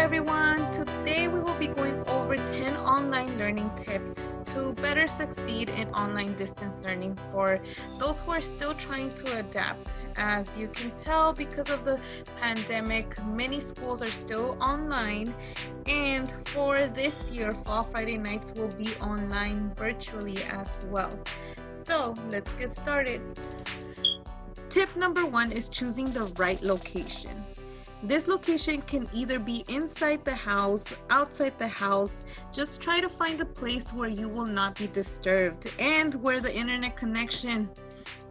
everyone. Today we will be going over 10 online learning tips to better succeed in online distance learning for those who are still trying to adapt. As you can tell, because of the pandemic, many schools are still online, and for this year, Fall Friday nights will be online virtually as well. So let's get started. Tip number 1 is choosing the right location. This location can either be inside the house, outside the house. Just try to find a place where you will not be disturbed and where the internet connection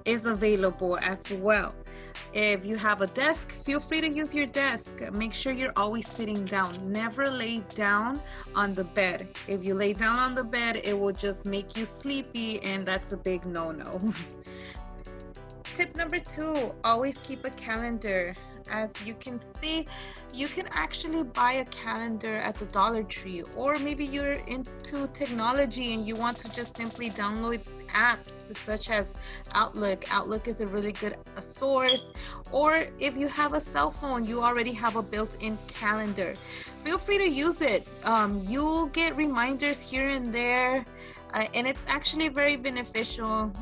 is available as well. If you have a desk, feel free to use your desk. Make sure you're always sitting down. Never lay down on the bed. If you lay down on the bed, it will just make you sleepy, and that's a big no-no. Tip number 2, always keep a calendar. As you can see, you can actually buy a calendar at the Dollar Tree, or maybe you're into technology and you want to just simply download apps such as Outlook. Outlook is a really good source. Or if you have a cell phone, you already have a built-in calendar. Feel free to use it. You'll get reminders here and there, and it's actually very beneficial.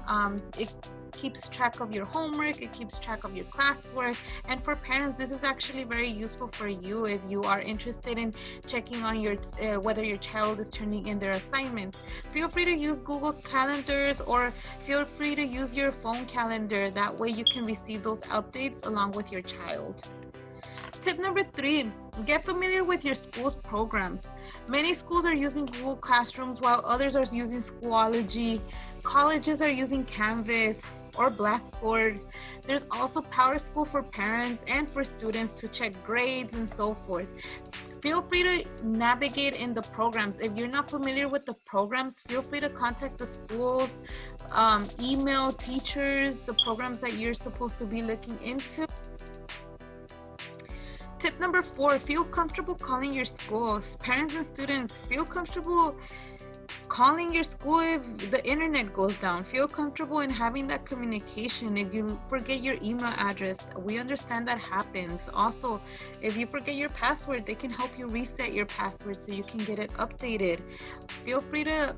It keeps track of your homework, it keeps track of your classwork, and for parents this is actually very useful for you if you are interested in checking on your whether your child is turning in their assignments. Feel free to use Google Calendars, or feel free to use your phone calendar. That way you can receive those updates along with your child. Tip number 3, get familiar with your school's programs. Many schools are using Google Classrooms while others are using Schoology. Colleges are using Canvas or Blackboard. There's also PowerSchool for parents and for students to check grades and so forth. Feel free to navigate in the programs. If you're not familiar with the programs, feel free to contact the schools, email teachers, the programs that you're supposed to be looking into. Tip number 4, feel comfortable calling your schools. Parents and students, feel comfortable calling your school if the internet goes down. Feel comfortable in having that communication. If you forget your email address, we understand that happens. Also, if you forget your password, they can help you reset your password so you can get it updated. Feel free to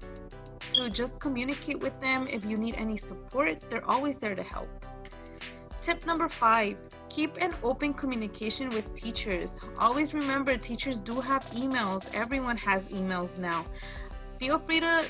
just communicate with them. If you need any support, they're always there to help. Tip number 5, keep an open communication with teachers. Always remember, teachers do have emails. Everyone has emails now. Feel free to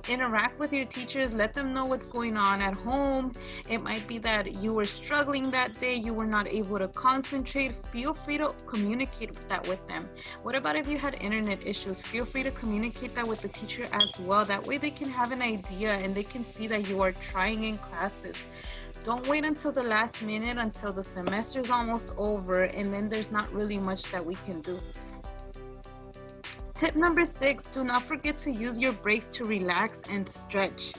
interact with your teachers. Let them know what's going on at home. It might be that you were struggling that day, you were not able to concentrate. Feel free to communicate that with them. What about if you had internet issues? Feel free to communicate that with the teacher as well. That way they can have an idea and they can see that you are trying in classes. Don't wait until the last minute, until the semester is almost over, and then there's not really much that we can do. Tip number 6, do not forget to use your breaks to relax and stretch.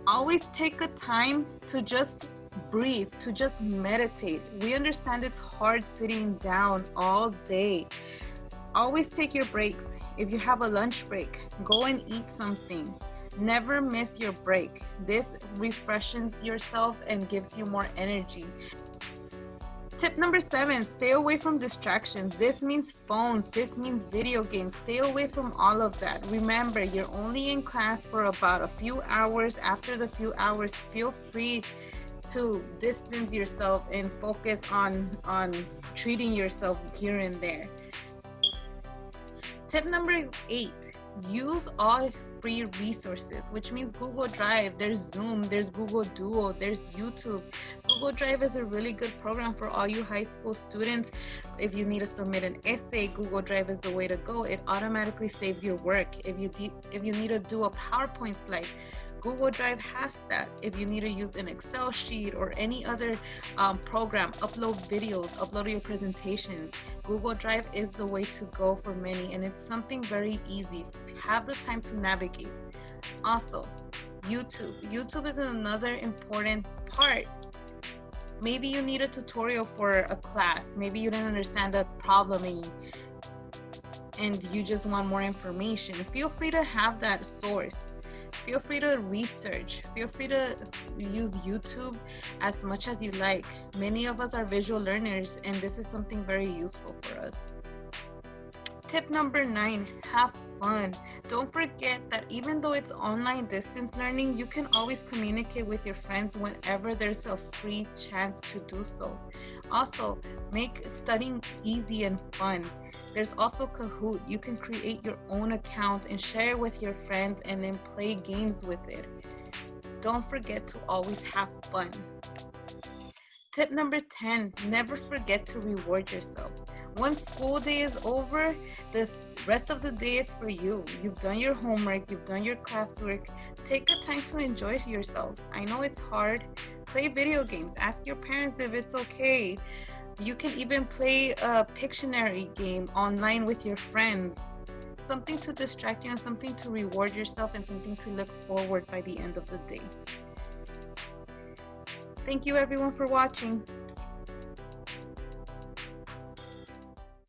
Always take a time to just breathe, to just meditate. We understand it's hard sitting down all day. Always take your breaks. If you have a lunch break, go and eat something. Never miss your break. This refreshes yourself and gives you more energy. Tip number 7, stay away from distractions. This means phones, this means video games. Stay away from all of that. Remember, you're only in class for about a few hours. After the few hours, feel free to distance yourself and focus on treating yourself here and there. Tip number 8, use all free resources, which means Google Drive, there's Zoom, there's Google Duo, there's YouTube. Google Drive is a really good program for all you high school students. If you need to submit an essay, Google Drive is the way to go. It automatically saves your work. If you need to do a PowerPoint slide, Google Drive has that. If you need to use an Excel sheet or any other program, upload videos, upload your presentations, Google Drive is the way to go for many, and it's something very easy. Have the time to navigate. Also, YouTube. YouTube is another important part. Maybe you need a tutorial for a class. Maybe you didn't understand the problem and you just want more information. Feel free to have that source. Feel free to research. Feel free to use YouTube as much as you like. Many of us are visual learners, and this is something very useful for us. Tip number 9, have fun. Don't forget that even though it's online distance learning, you can always communicate with your friends whenever there's a free chance to do so. Also, make studying easy and fun. There's also Kahoot. You can create your own account and share it with your friends and then play games with it. Don't forget to always have fun. Tip number 10, never forget to reward yourself. Once school day is over, the rest of the day is for you. You've done your homework, you've done your classwork. Take the time to enjoy yourselves. I know it's hard. Play video games. Ask your parents if it's okay. You can even play a Pictionary game online with your friends. Something to distract you and something to reward yourself and something to look forward by the end of the day. Thank you everyone for watching.